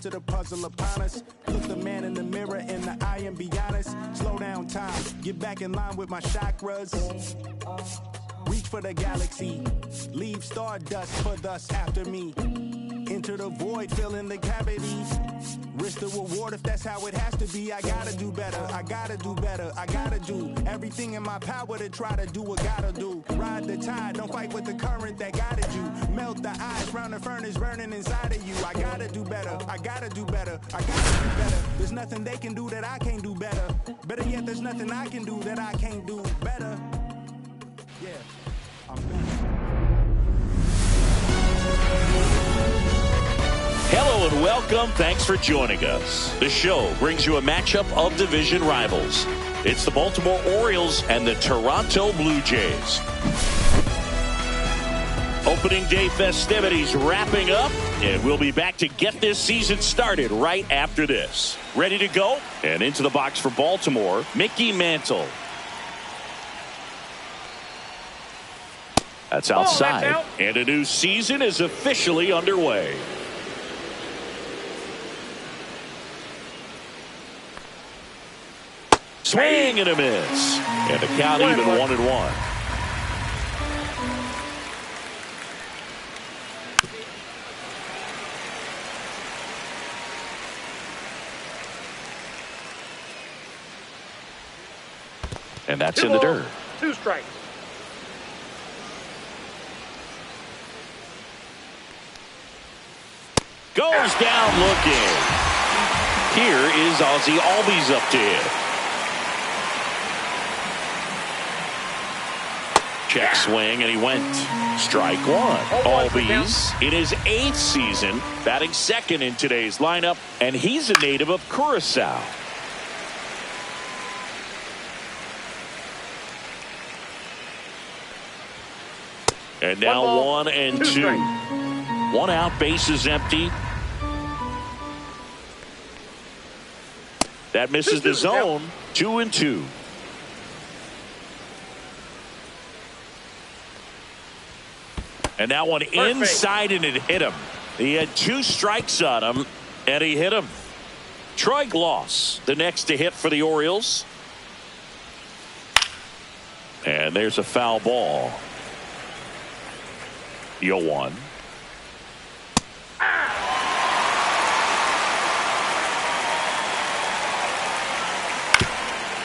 to the puzzle upon us. Look the man in the mirror in the eye and be honest. Slow down time, get back in line with my chakras. Reach for the galaxy, leave stardust for thus after me. Enter the void, fill in the cavities. Risk the reward if that's how it has to be. I gotta do better, I gotta do better. I gotta do everything in my power to try to do what gotta do. Ride the tide, don't fight with the current that guided you. Melt the ice round the furnace burning inside of you. I gotta do better, I gotta do better. I gotta do better. There's nothing they can do that I can't do better. Better yet, there's nothing I can do that I can't do better. Yeah, I'm better. Hello and welcome. Thanks for joining us. The show brings you a matchup of division rivals. It's the Baltimore Orioles and the Toronto Blue Jays. Opening day festivities wrapping up, and we'll be back to get this season started right after this. Ready to go? And into the box for Baltimore, Mickey Mantle. That's outside, and a new season is officially underway. Swing and a miss. And the count even 1-1. And that's in the dirt. 2 strikes. Goes down looking. Here is Ozzie Albies up to hit. Check swing, and he went. Strike one. Albies in his 8th season, batting second in today's lineup, and he's a native of Curacao. And now 1-2. 1 out, bases empty. That misses the zone. 2-2. And that one inside, and it hit him. He had 2 strikes on him, and he hit him. Troy Gloss, the next to hit for the Orioles. And there's a foul ball. 0-1.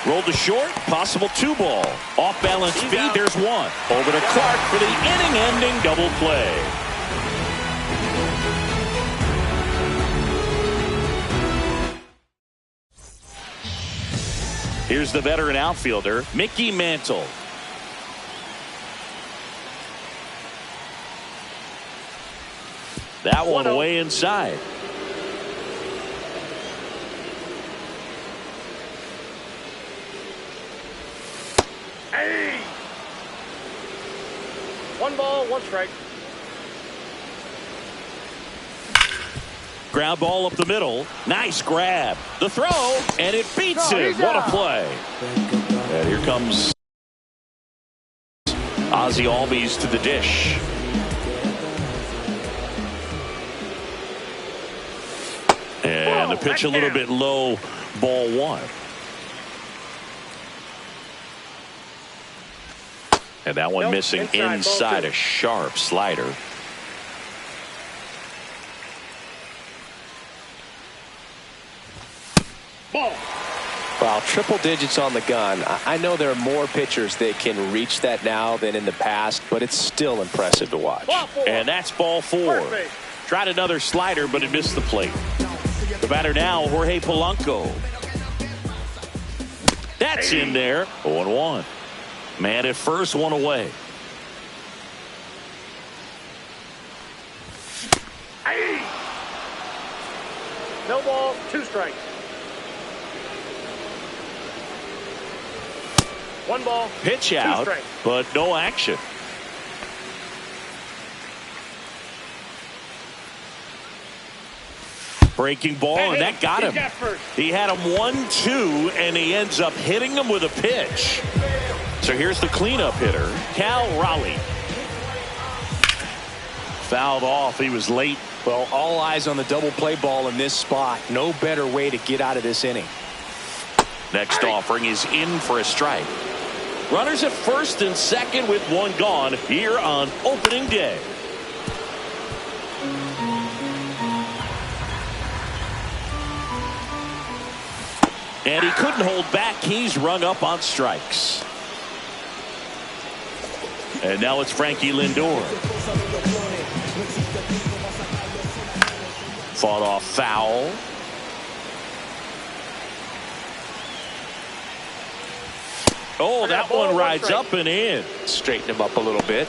Rolled to short, possible 2-ball. Off balance feed, there's 1. Over to Clark for the inning-ending double play. Here's the veteran outfielder, Mickey Mantle. That one way inside. Hey! 1 ball, 1 strike. Ground ball up the middle. Nice grab. The throw, and it beats him. What a play. And here comes Ozzie Albies to the dish. And the pitch a little bit low, ball 1. And that one missing inside, a sharp slider. Ball. Well, triple digits on the gun. I know there are more pitchers that can reach that now than in the past, but it's still impressive to watch. And that's ball 4. Perfect. Tried another slider, but it missed the plate. The batter now, Jorge Polanco. That's in there. 0-1. Man at first, 1 away. No ball, 2 strikes. 1 ball. Pitch out, but no action. Breaking ball, and that got him. He had him 1-2, and he ends up hitting him with a pitch. So here's the cleanup hitter, Cal Raleigh. Fouled off. He was late Well, all eyes on the double play ball in this spot. No better way to get out of this inning. Next offering is in for a strike. Runners at first and second with one gone here on opening day. And he couldn't hold back. He's rung up on strikes. And now it's Frankie Lindor. Fought off foul. Oh, that one rides up and in. Straighten him up a little bit.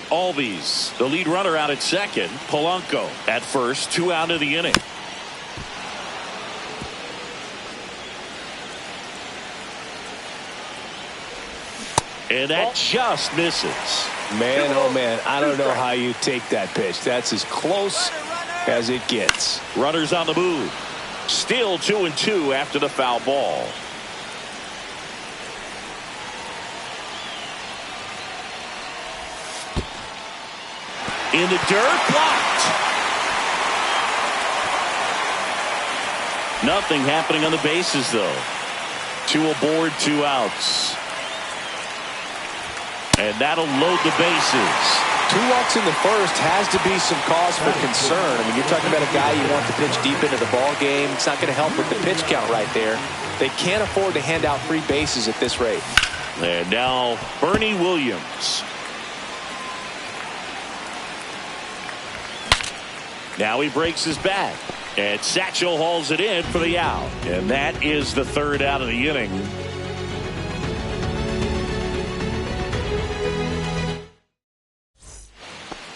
Albies, the lead runner, out at second. Polanco at first. 2 out of the inning. And that just misses. Man, oh man, I don't know how you take that pitch. That's as close as it gets. Runners on the move. Still 2-2 after the foul ball. In the dirt, blocked. Nothing happening on the bases, though. 2 aboard, 2 outs. And that'll load the bases. 2 walks in the first has to be some cause for concern. I mean, you're talking about a guy you want to pitch deep into the ball game. It's not going to help with the pitch count right there. They can't afford to hand out free bases at this rate. And now Bernie Williams. Now he breaks his back. And Satchel hauls it in for the out. And that is the 3rd out of the inning.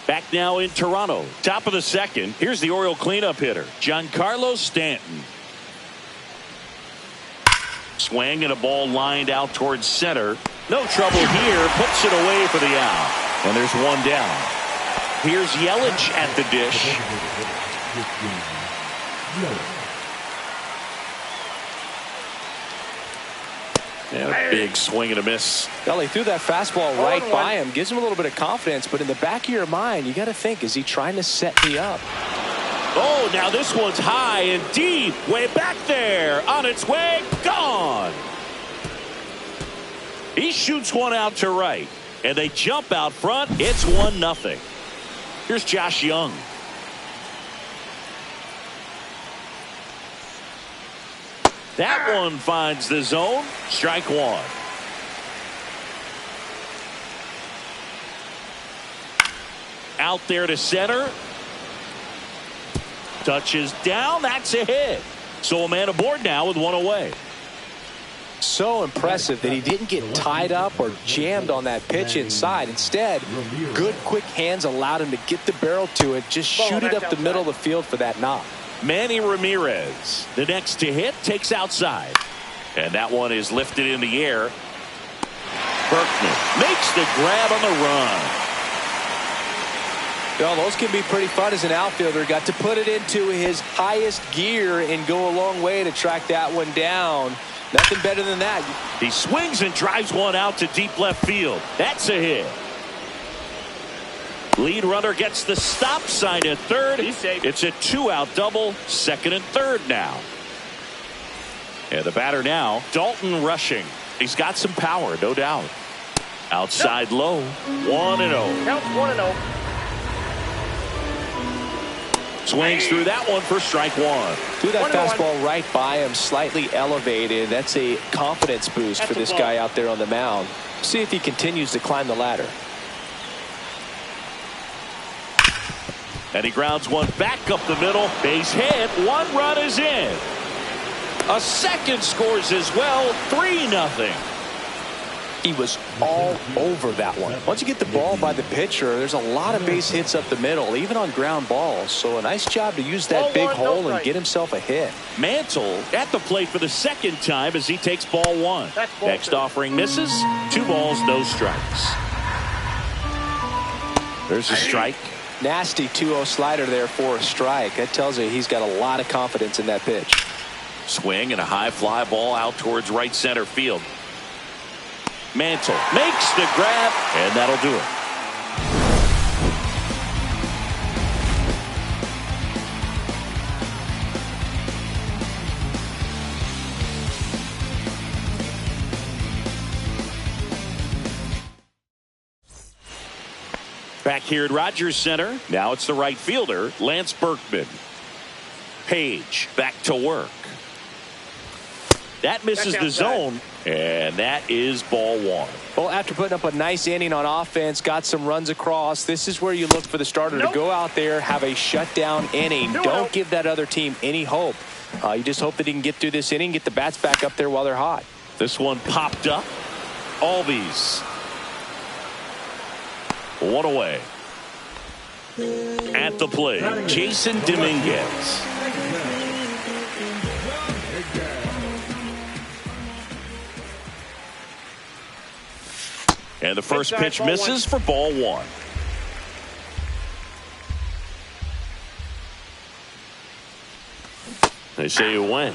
Back now in Toronto. Top of the 2nd. Here's the Oriole cleanup hitter, Giancarlo Stanton. Swing and a ball lined out towards center. No trouble here. Puts it away for the out. And there's 1 down. Here's Yelich at the dish. And a big swing and a miss. Well, he threw that fastball right by him. Gives him a little bit of confidence. But in the back of your mind, you got to think, is he trying to set me up? Oh, now this one's high and deep. Way back there. On its way. Gone. He shoots one out to right. And they jump out front. It's 1-0. Here's Josh Young. That one finds the zone. Strike 1. Out there to center. Touches down. That's a hit. So a man aboard now with 1 away. So impressive that he didn't get tied up or jammed on that pitch inside. Instead, good quick hands allowed him to get the barrel to it. Just shoot it up the middle of the field for that knock. Manny Ramirez, the next to hit, takes outside. And that one is lifted in the air. Berkman makes the grab on the run. Well, those can be pretty fun as an outfielder. Got to put it into his highest gear and go a long way to track that one down. Nothing better than that. He swings and drives one out to deep left field. That's a hit. Lead runner gets the stop sign at third. It's a 2-out double. 2nd and 3rd now. And the batter now, Dalton Rushing. He's got some power, no doubt. Outside low. 1-0. Counts 1-0. Swings through that one for strike 1. Threw that fastball right by him, slightly elevated. That's a confidence boost for this guy out there on the mound. See if he continues to climb the ladder. And he grounds one back up the middle. Base hit. 1 run is in. A second scores as well. 3-0. He was all over that one. Once you get the ball by the pitcher, there's a lot of base hits up the middle, even on ground balls. So a nice job to use that big hole and get himself a hit. Mantle at the plate for the 2nd time as he takes ball 1. Next offering misses. 2 balls, no strikes. There's a strike. Nasty 2-0 slider there for a strike. That tells you he's got a lot of confidence in that pitch. Swing and a high fly ball out towards right center field. Mantle makes the grab, and that'll do it. Back here at Rogers Center, now it's the right fielder, Lance Berkman. Page back to work. That misses the zone, and that is ball one. Well, after putting up a nice inning on offense, got some runs across, this is where you look for the starter to go out there, have a shutdown inning. Don't give that other team any hope. You just hope that he can get through this inning, get the bats back up there while they're hot. This one popped up. Albies. One away. At the plate, Jason Dominguez. And the first pitch misses for ball one. They say you win.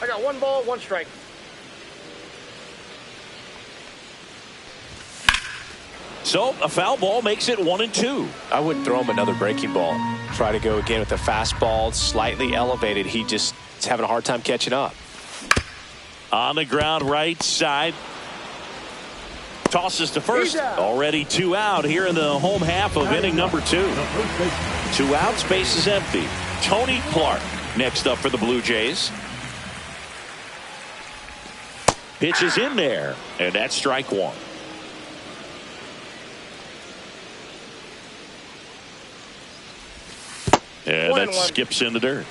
I got 1 ball, 1 strike. So a foul ball makes it 1-2. I wouldn't throw him another breaking ball. Try to go again with the fastball, slightly elevated. He just is having a hard time catching up. On the ground, right side. Tosses to first. Already 2 out here in the home half of inning number 2. 2 outs, base is empty. Tony Clark next up for the Blue Jays. Pitch is in there, and that's strike 1. And that skips in the dirt.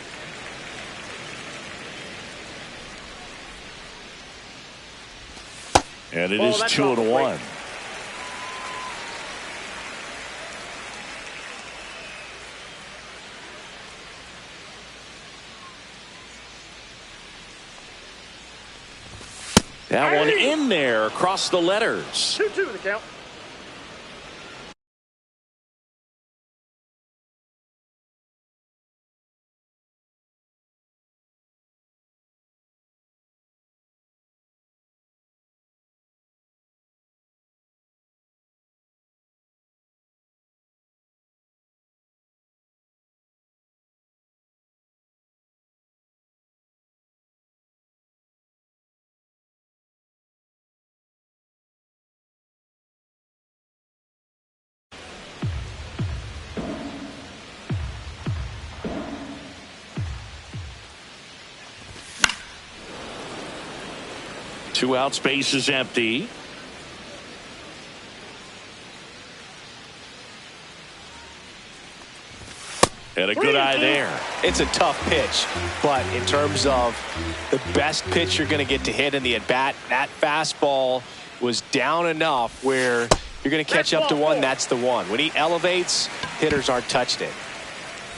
And it is 2-1. That one in there across the letters. 2-2 the count. Two outs, base is empty. And a good eye there. It's a tough pitch, but in terms of the best pitch you're going to get to hit in the at-bat, that fastball was down enough where you're going to catch up to one. That's the one. When he elevates, hitters aren't touched it.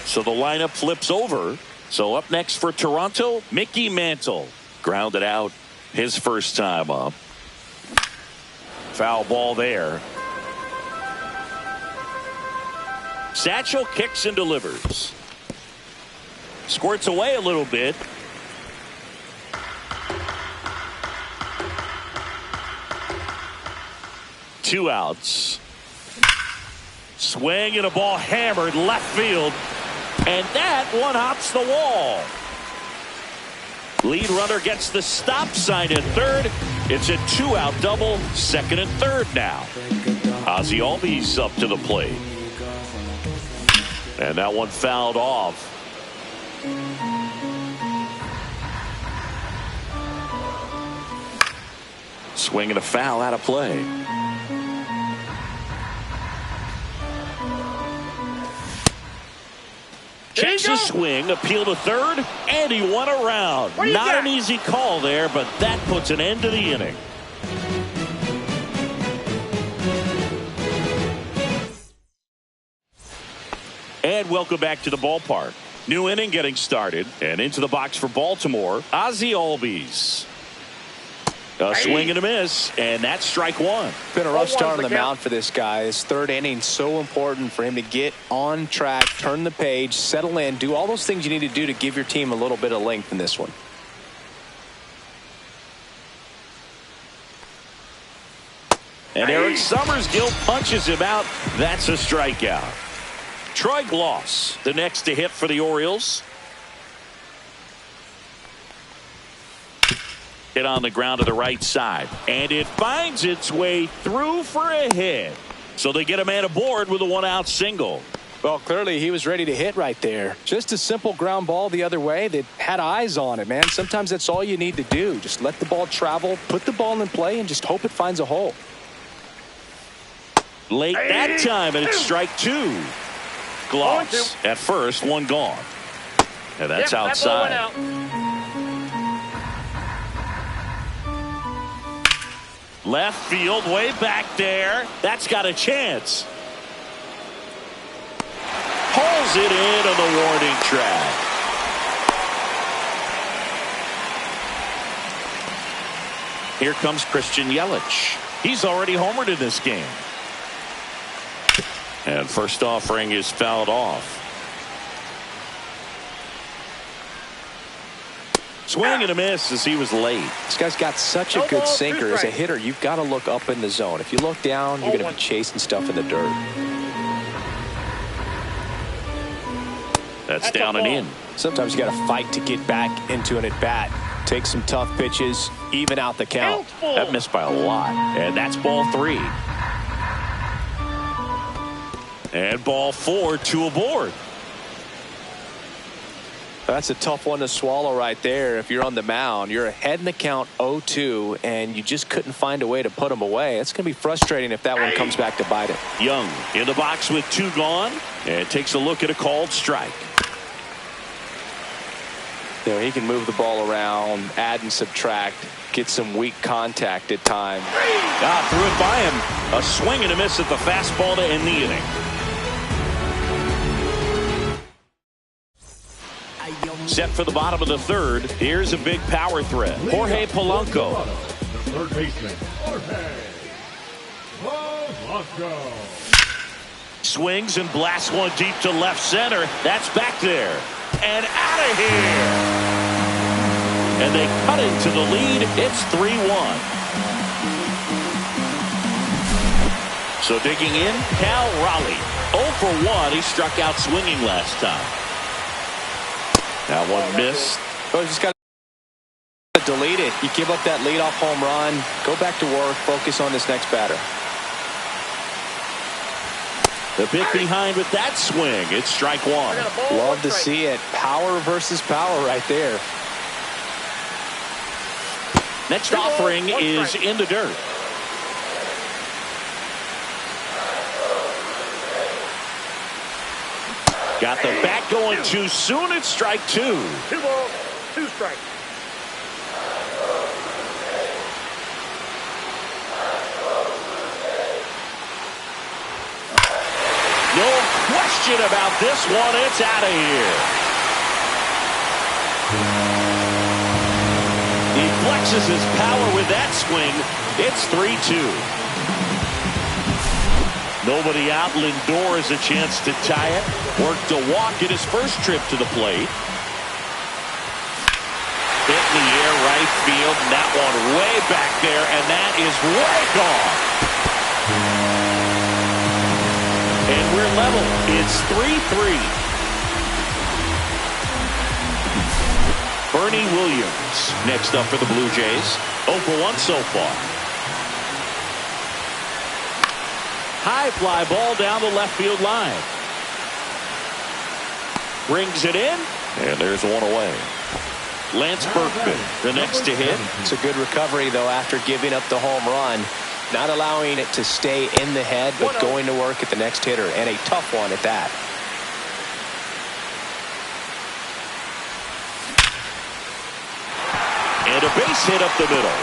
So the lineup flips over. So up next for Toronto, Mickey Mantle. Grounded out his first time up. Foul ball there. Satchel kicks and delivers. Squirts away a little bit. Two outs. Swing and a ball hammered left field. And that one hops the wall. Lead runner gets the stop sign at third. It's a 2-out double, second and third now. Ozzie Albies up to the plate. And that one fouled off. Swing and a foul out of play. Checks his swing, appeal to third, and he won around. Not an easy call there, but that puts an end to the inning. And welcome back to the ballpark. New inning getting started, and into the box for Baltimore, Ozzie Albies. A swing and a miss, and that's strike 1. Been a rough start on the mound for this guy. His third inning so important for him to get on track, turn the page, settle in, do all those things you need to do to give your team a little bit of length in this one. And Eric Summersgill punches him out. That's a strikeout. Troy Gloss, the next to hit for the Orioles. Hit on the ground to the right side. And it finds its way through for a hit. So they get a man aboard with a 1-out single. Well, clearly he was ready to hit right there. Just a simple ground ball the other way that had eyes on it, man. Sometimes that's all you need to do. Just let the ball travel, put the ball in play, and just hope it finds a hole. Late that time, and it's strike 2. Gloves at first, 1 gone. And that's outside. That ball went out. Left field, way back there. That's got a chance. Pulls it in on the warning track. Here comes Christian Yelich. He's already homered in this game. And first offering is fouled off. Swing and a miss as he was late. This guy's got such a good sinker. As a hitter, you've got to look up in the zone. If you look down, you're going to be chasing stuff in the dirt. That's down and in. Sometimes you got to fight to get back into an at-bat. Take some tough pitches, even out the count. That missed by a lot. And that's ball 3. And ball 4, 2 aboard. That's a tough one to swallow right there. If you're on the mound, you're ahead in the count 0-2, and you just couldn't find a way to put them away. It's going to be frustrating if that one comes back to bite it. Young in the box with 2 gone, and takes a look at a called strike. There, he can move the ball around, add and subtract, get some weak contact at times. Threw it by him. A swing and a miss at the fastball to end the inning. Set for the bottom of the 3rd. Here's a big power threat. Jorge Polanco. The third baseman, Jorge Polanco. Swings and blasts one deep to left center. That's back there. And out of here. And they cut into the lead. It's 3-1. So digging in, Cal Raleigh. 0 for 1. He struck out swinging last time. That one missed. Oh, just got to delete it. You give up that leadoff home run. Go back to work. Focus on this next batter. The pick behind with that swing. It's strike 1. Love to see it. Power versus power right there. Next offering is in the dirt. Got the bat going too soon. It's strike 2. 2 balls, 2 strikes. No question about this one. It's out of here. He flexes his power with that swing. It's 3-2. Nobody out. Lindor has a chance to tie it. Worked a walk at his first trip to the plate. Hit in the air, right field. And that one way back there, and that is way gone. And we're level. It's 3-3. Bernie Williams next up for the Blue Jays. 0 for 1 so far. High fly ball down the left field line. Brings it in, and there's one away. Lance Berkman, the next to hit. It's a good recovery, though, after giving up the home run. Not allowing it to stay in the head, but going to work at the next hitter, and a tough one at that. And a base hit up the middle.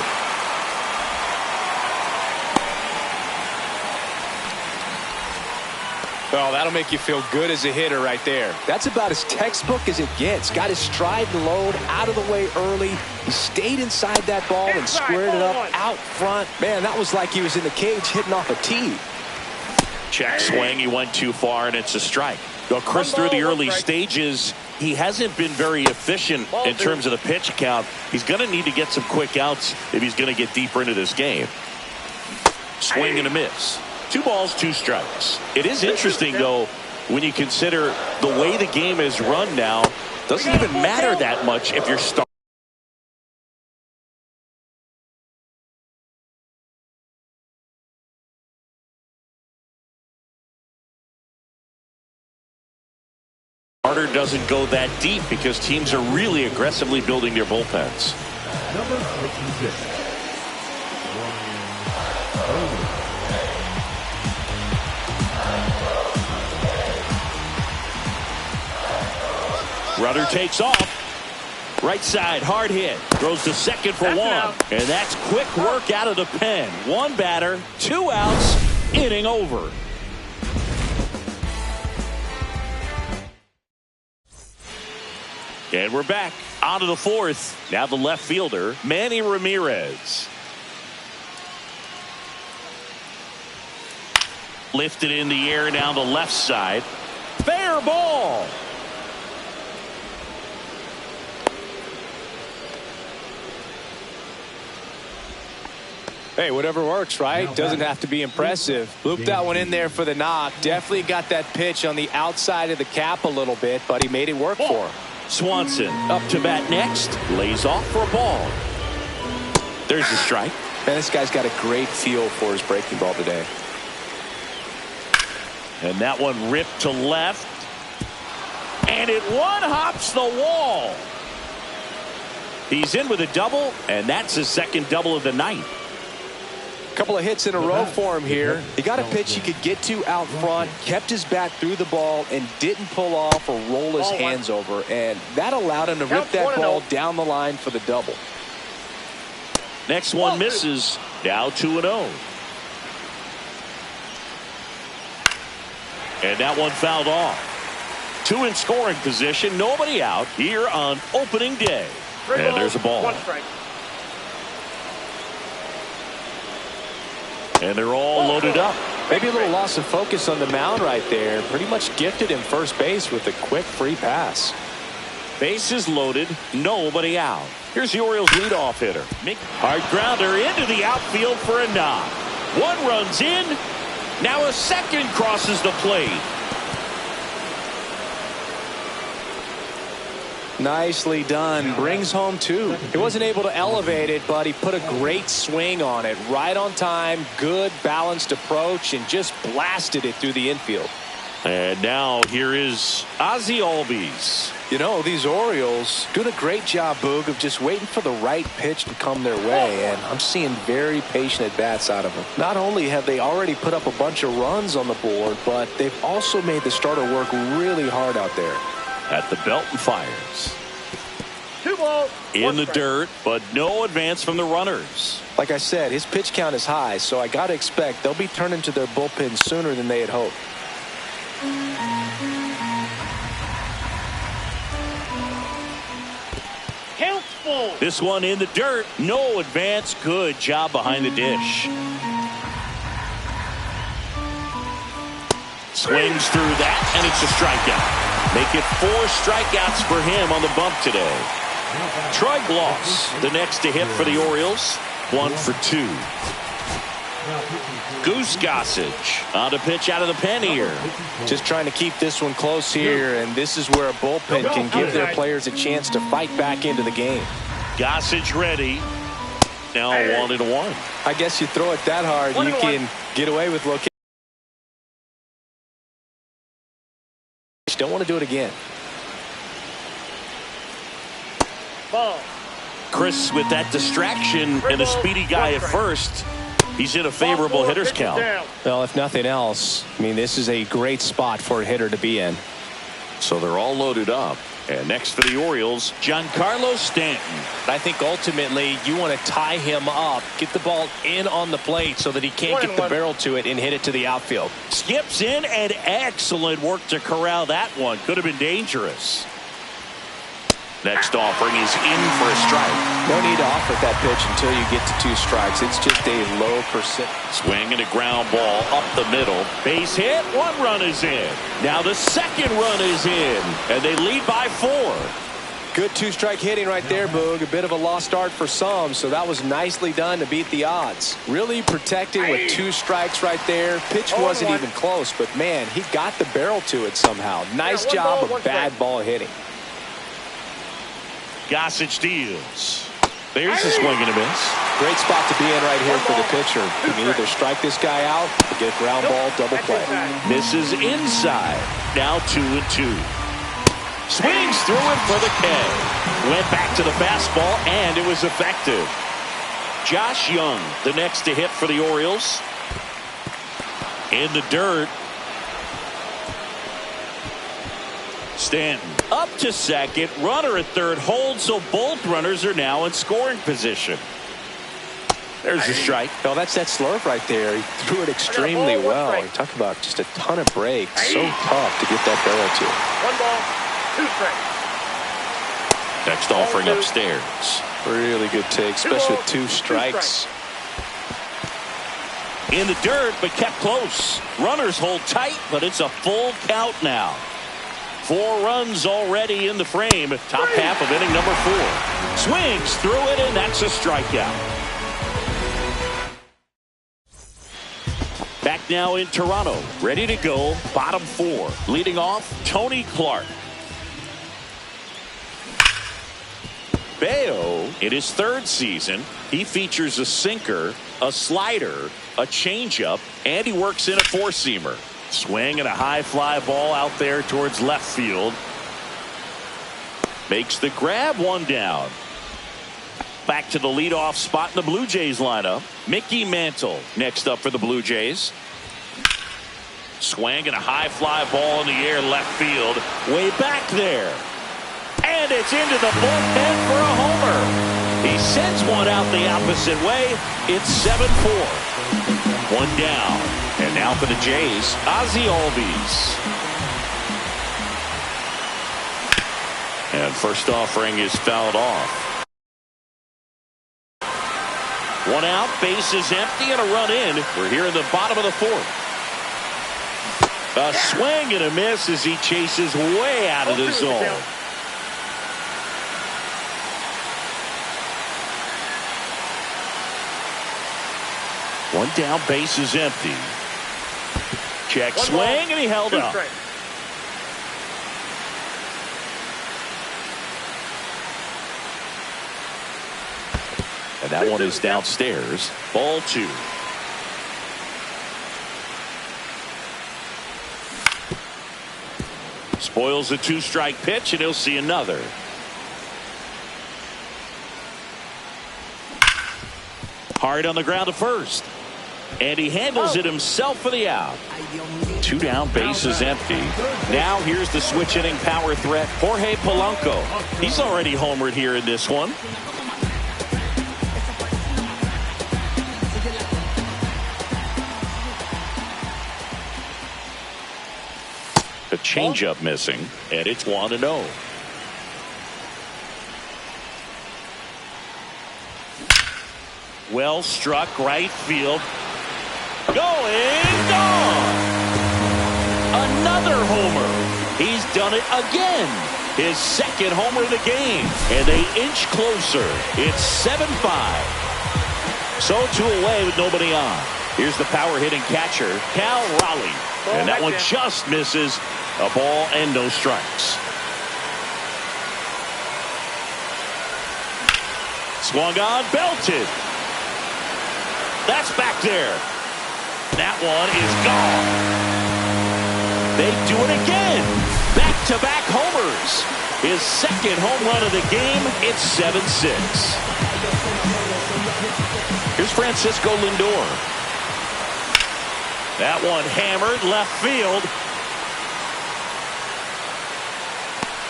Oh, that'll make you feel good as a hitter right there. That's about as textbook as it gets. Got his stride and load out of the way early. He stayed inside that ball and squared it up out front. Man, that was like he was in the cage hitting off a tee. Check swing. He went too far, and it's a strike. Well, Chris, through the early stages, he hasn't been very efficient in terms of the pitch count. He's going to need to get some quick outs if he's going to get deeper into this game. Swing and a miss. 2 balls, 2 strikes. It is interesting, though, when you consider the way the game is run now. Doesn't even matter that much if you're starting. Starter doesn't go that deep because teams are really aggressively building their bullpens. Number 66. Rudder takes off. Right side, hard hit. Throws to second for one. And that's quick work out of the pen. One batter, 2 outs, inning over. And we're back on to the fourth. Now the left fielder, Manny Ramirez. Lifted in the air down the left side. Fair ball. Hey, whatever works, right? Doesn't have to be impressive. Looped that one in there for the knock. Definitely got that pitch on the outside of the cap a little bit, but he made it work for him. Swanson up to bat next. Lays off for a ball. There's the strike. Man, this guy's got a great feel for his breaking ball today. And that one ripped to left. And it one-hops the wall. He's in with a double, and that's his second double of the night. Couple of hits in a row for him here. He got a pitch he could get to out front, kept his bat through the ball, and didn't pull off or roll his hands over. And that allowed him to rip that ball down the line for the double. Next one misses. Now 2-0. And that one fouled off. 2 in scoring position. Nobody out here on opening day. And there's a ball. 1 strike. And they're all loaded up. Maybe a little loss of focus on the mound right there. Pretty much gifted him first base with a quick free pass. Bases loaded. Nobody out. Here's the Orioles leadoff hitter. Hard grounder into the outfield for a knock. 1 runs in. Now a second crosses the plate. Nicely done. Brings home 2. He wasn't able to elevate it, but he put a great swing on it. Right on time, good balanced approach, and just blasted it through the infield. And now here is Ozzie Albies. You know, these Orioles doing a great job, Boog, of just waiting for the right pitch to come their way, and I'm seeing very patient at-bats out of them. Not only have they already put up a bunch of runs on the board, but they've also made the starter work really hard out there. At the belt and fires. 2 balls. In the dirt, but no advance from the runners. Like I said, his pitch count is high, so I got to expect they'll be turning to their bullpen sooner than they had hoped. Count full. This one in the dirt. No advance. Good job behind the dish. Swings through that, and it's a strikeout. Make it 4 strikeouts for him on the bump today. Troy Gloss, the next to hit for the Orioles. 1 for 2. Goose Gossage on a pitch out of the pen here. Just trying to keep this one close here, and this is where a bullpen can give their players a chance to fight back into the game. Gossage ready. Now 1-1. I guess you throw it that hard, you can get away with location. Don't want to do it again. Ball. Chris with that distraction and a speedy guy at first. He's in a favorable hitter's count. Well, if nothing else, I mean, this is a great spot for a hitter to be in. So they're all loaded up. And next for the Orioles, Giancarlo Stanton. I think ultimately you want to tie him up, get the ball in on the plate so that he can't get the barrel to it and hit it to the outfield. Skips in, and excellent work to corral that one. Could have been dangerous. Next offering is in for a strike. No need to offer that pitch until you get to 2 strikes. It's just a low percent. Swing and a ground ball up the middle. Base hit. 1 run is in. Now the second run is in, and they lead by 4. Good 2-strike hitting right there, Boog. A bit of a lost start for some, so that was nicely done to beat the odds. Really protecting with 2 strikes right there. Pitch wasn't even close, but man, he got the barrel to it somehow. Nice job of bad ball hitting. Gossage deals. There's a swing and a miss. Great spot to be in right here for the pitcher. You can either strike this guy out or get ground ball double play. Misses inside. Now 2-2. Swings through it for the K. Went back to the fastball, and it was effective. Josh Young, the next to hit for the Orioles. In the dirt. Stanton up to second. Runner at third holds, so both runners are now in scoring position. There's a strike. Oh, that's that slurve right there. He threw it extremely well. You talk about just a ton of breaks. So tough to get that barrel to. 1 ball, 2 strikes. Next offering upstairs. Really good take, especially with 2 strikes. In the dirt, but kept close. Runners hold tight, but it's a full count now. 4 runs already in the frame. Top half of inning number 4. Swings through it, and that's a strikeout. Back now in Toronto, ready to go, bottom 4. Leading off, Tony Clark. Bayo, in his 3rd season, he features a sinker, a slider, a changeup, and he works in a 4-seamer. Swing and a high fly ball out there towards left field. Makes the grab, 1 down. Back to the leadoff spot in the Blue Jays lineup. Mickey Mantle next up for the Blue Jays. Swing and a high fly ball in the air left field. Way back there. And it's into the bullpen for a homer. He sends one out the opposite way. It's 7-4. 1 down. And now for the Jays, Ozzie Albies. And first offering is fouled off. 1 out, bases empty, and a run in. We're here in the bottom of the 4th. A swing and a miss as he chases way out of the zone. One down, bases empty. Check swing, and he held up. And that one is downstairs. Ball 2. Spoils a 2-strike pitch, and he'll see another. Hard on the ground to first. And he handles it himself for the out. 2 down, bases empty. Now here's the switch inning power threat, Jorge Polanco. He's already homered here in this one. The changeup missing, and it's 1-0. Well struck, right field. Going, gone! Another homer. He's done it again. His 2nd homer of the game, and they inch closer. It's 7-5. So 2 away with nobody on. Here's the power hitting catcher, Cal Raleigh. And that one just misses. A ball and no strikes. Swung on, belted. That's back there. That one is gone. They do it again. Back-to-back homers. His 2nd home run of the game. It's 7-6. Here's Francisco Lindor. That one hammered left field.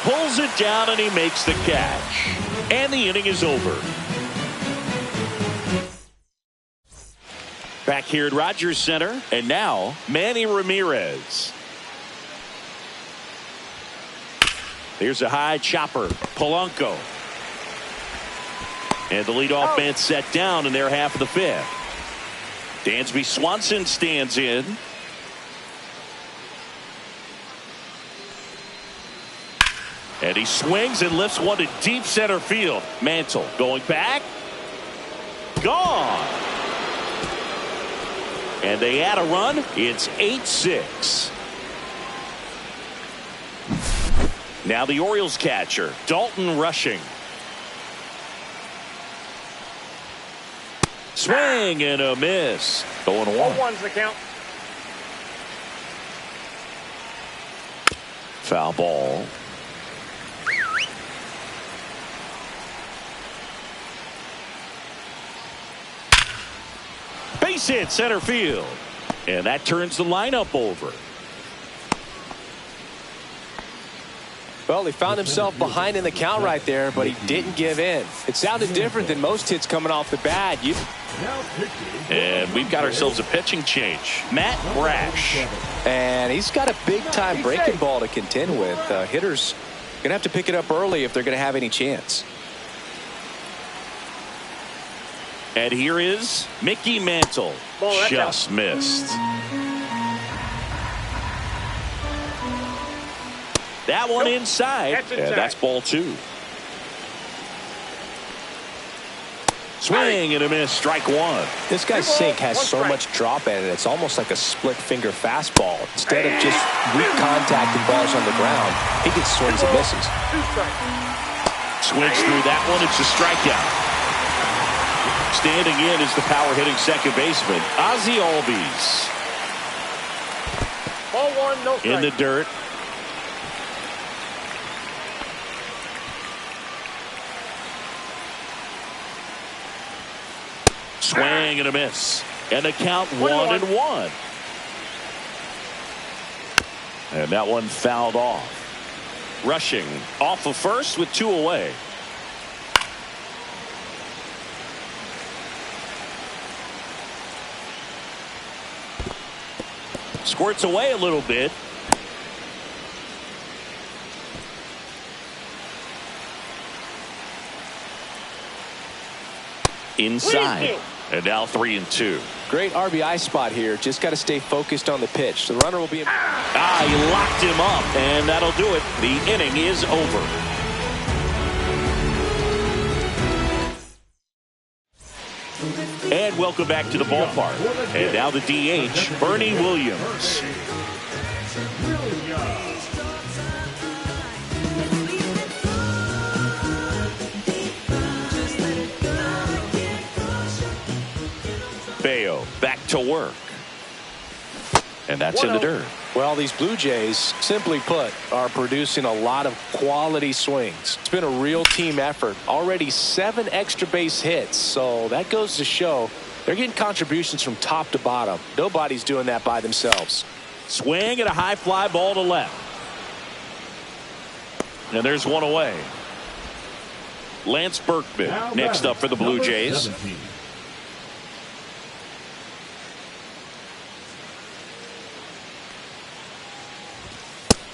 Pulls it down, and he makes the catch. And the inning is over. Back here at Rogers Center, and now Manny Ramirez. Here's a high chopper, Polanco. And the leadoff man set down in their half of the 5th. Dansby Swanson stands in. And he swings and lifts one to deep center field. Mantle going back. Gone. And they add a run. It's 8-6. Now the Orioles catcher, Dalton Rushing. Swing and a miss. 0-1. 1's the count. Foul ball. Base hit center field. And that turns the lineup over. Well, he found himself behind in the count right there, but he didn't give in. It sounded different than most hits coming off the bat. And we've got ourselves a pitching change. Matt Brash. And he's got a big-time breaking ball to contend with. Hitters going to have to pick it up early if they're going to have any chance. And here is Mickey Mantle. Just missed. That one inside. That's ball 2. Swing and a miss. Strike 1. This guy's sink has so much drop in it. It's almost like a split finger fastball. Instead of just weak contact and balls on the ground, he gets swings and misses. Swings through that one. It's a strikeout. Standing in is the power hitting second baseman, Ozzie Albies. Ball 1, no strike. In the dirt. Swing and a miss. And the count 1-1. And that one fouled off. Rushing off of first with 2 away. Squirts away a little bit. Inside. And now 3-2. Great RBI spot here. Just got to stay focused on the pitch. The runner will be. He locked him up, and that'll do it. The inning is over. And welcome back to the ballpark. And now the DH, Bernie Williams. Bayo back to work. And that's in the dirt. Well, these Blue Jays, simply put, are producing a lot of quality swings. It's been a real team effort. Already 7 extra base hits. So that goes to show they're getting contributions from top to bottom. Nobody's doing that by themselves. Swing and a high fly ball to left. And there's one away. Lance Berkman next up for the Blue Jays. 17.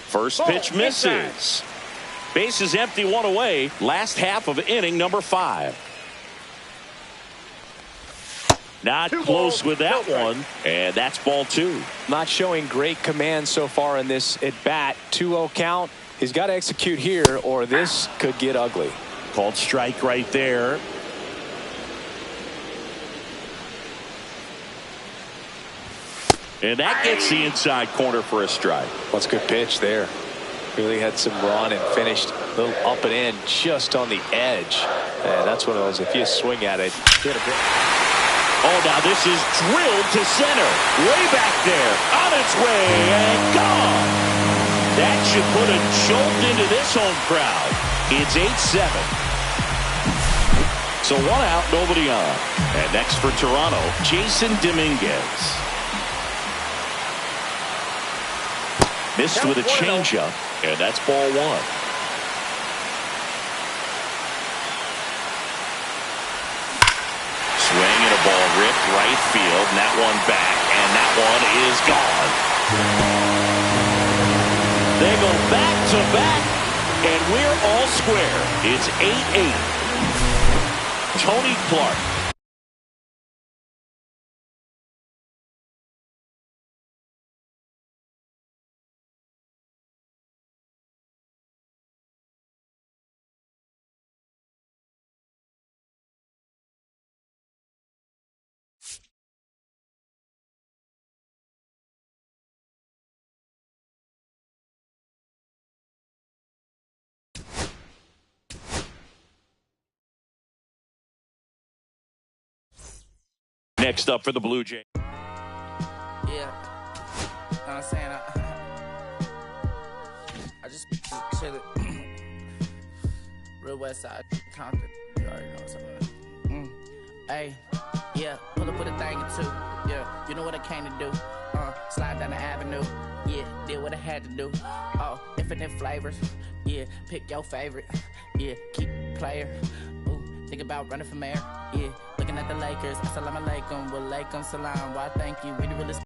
First pitch misses. Base is empty, 1 away. Last half of inning number 5. Not close with that one. And that's ball 2. Not showing great command so far in this at bat. 2-0 count. He's got to execute here or this could get ugly. Called strike right there. And that gets the inside corner for a strike. What's a good pitch there. Really had some run and finished a little up and in just on the edge. And that's what it was. If you swing at it, get a bit. Oh, now this is drilled to center. Way back there. On its way and gone. That should put a jolt into this home crowd. It's 8-7. So 1 out, nobody on. And next for Toronto, Jason Dominguez. Missed with a changeup, and that's ball 1. Swing and a ball ripped right field, and that one back, and that one is gone. They go back to back, and we're all square. It's 8-8. Tony Clark. Next up for the Blue Jays. Yeah. You know what I'm saying? I just chillin'. Real West Side Compton. You already know what I'm saying. Hey, yeah. pull up with a thing or two. Yeah, you know what I came to do. Slide down the avenue. Yeah, did what I had to do. Oh, infinite flavors. Yeah, pick your favorite. Yeah, keep player. Ooh, think about running for mayor. Yeah, looking at the Lakers. Assalamu alaikum, wa alaikum salam. Why thank you. We the realest.